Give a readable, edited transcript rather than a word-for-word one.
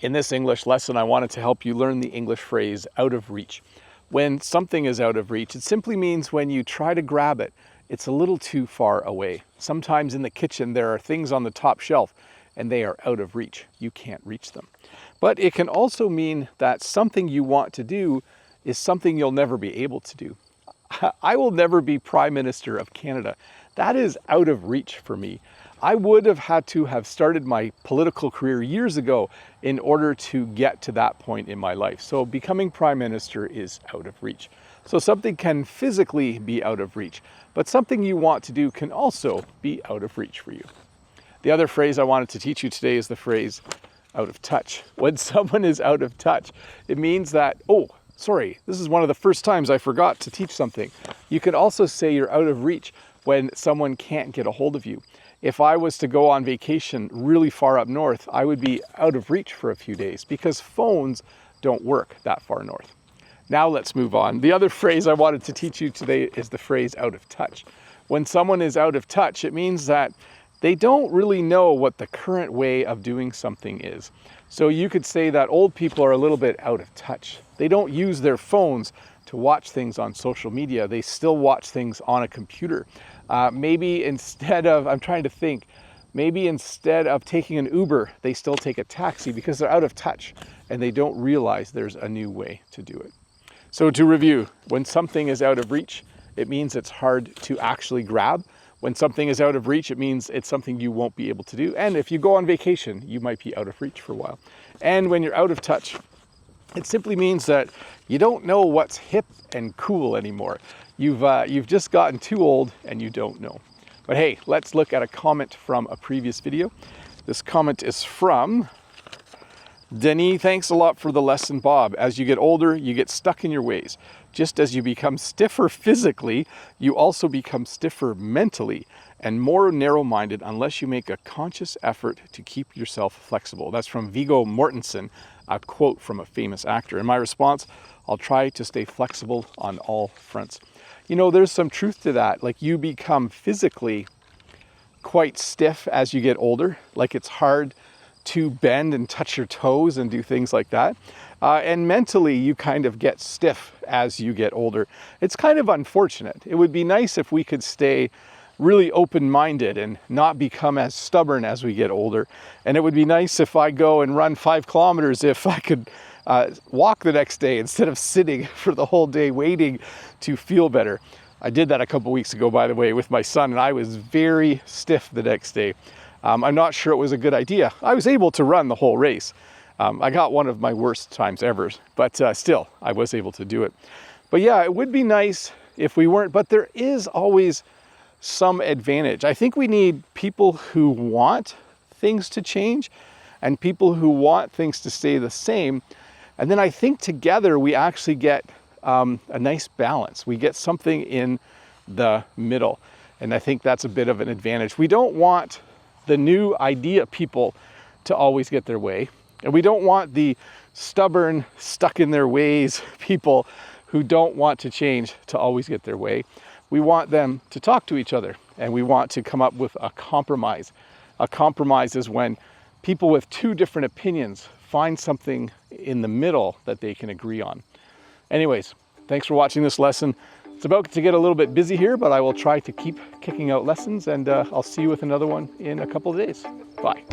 In this English lesson, I wanted to help you learn the English phrase out of reach. When something is out of reach, it simply means when you try to grab it, it's a little too far away. Sometimes in the kitchen, there are things on the top shelf and they are out of reach. You can't reach them. But it can also mean that something you want to do is something you'll never be able to do. I will never be Prime Minister of Canada. That is out of reach for me. I would have had to have started my political career years ago in order to get to that point in my life. So becoming Prime Minister is out of reach. So something can physically be out of reach, but something you want to do can also be out of reach for you. The other phrase I wanted to teach you today is the phrase out of touch. When someone is out of touch, it means that, oh, sorry, this is one of the first times I forgot to teach something. You can also say you're out of reach when someone can't get a hold of you. If I was to go on vacation really far up north, I would be out of reach for a few days because phones don't work that far north. Now let's move on. The other phrase I wanted to teach you today is the phrase out of touch. When someone is out of touch, it means that they don't really know what the current way of doing something is. So you could say that old people are a little bit out of touch. They don't use their phones to watch things on social media. They still watch things on a computer. Maybe instead of taking an Uber, they still take a taxi because they're out of touch and they don't realize there's a new way to do it. So to review, when something is out of reach, it means it's hard to actually grab. When something is out of reach, it means it's something you won't be able to do. And if you go on vacation, you might be out of reach for a while. And when you're out of touch, it simply means that you don't know what's hip and cool anymore. You've just gotten too old and you don't know. But hey, let's look at a comment from a previous video. This comment is from Denny. Thanks a lot for the lesson, Bob. As you get older, you get stuck in your ways. Just as you become stiffer physically, you also become stiffer mentally and more narrow-minded unless you make a conscious effort to keep yourself flexible. That's from Viggo Mortensen, a quote from a famous actor. And my response, I'll try to stay flexible on all fronts. You know, there's some truth to that. Like you become physically quite stiff as you get older. Like it's hard to bend and touch your toes and do things like that. And mentally, you kind of get stiff as you get older. It's kind of unfortunate. It would be nice if we could stay really open-minded and not become as stubborn as we get older. And it would be nice if I go and run 5 kilometers if I could walk the next day instead of sitting for the whole day waiting to feel better. I did that a couple weeks ago, by the way, with my son, and I was very stiff the next day. I'm not sure it was a good idea. I was able to run the whole race. I got one of my worst times ever, but still, I was able to do it. But yeah, it would be nice if we weren't, but there is always some advantage. I think we need people who want things to change and people who want things to stay the same. And then I think together we actually get a nice balance. We get something in the middle. And I think that's a bit of an advantage. We don't want the new idea people to always get their way. And we don't want the stubborn, stuck in their ways people who don't want to change to always get their way. We want them to talk to each other and we want to come up with a compromise. A compromise is when people with 2 different opinions find something in the middle that they can agree on. Anyways, thanks for watching this lesson. It's about to get a little bit busy here, but I will try to keep kicking out lessons and I'll see you with another one in a couple of days. Bye.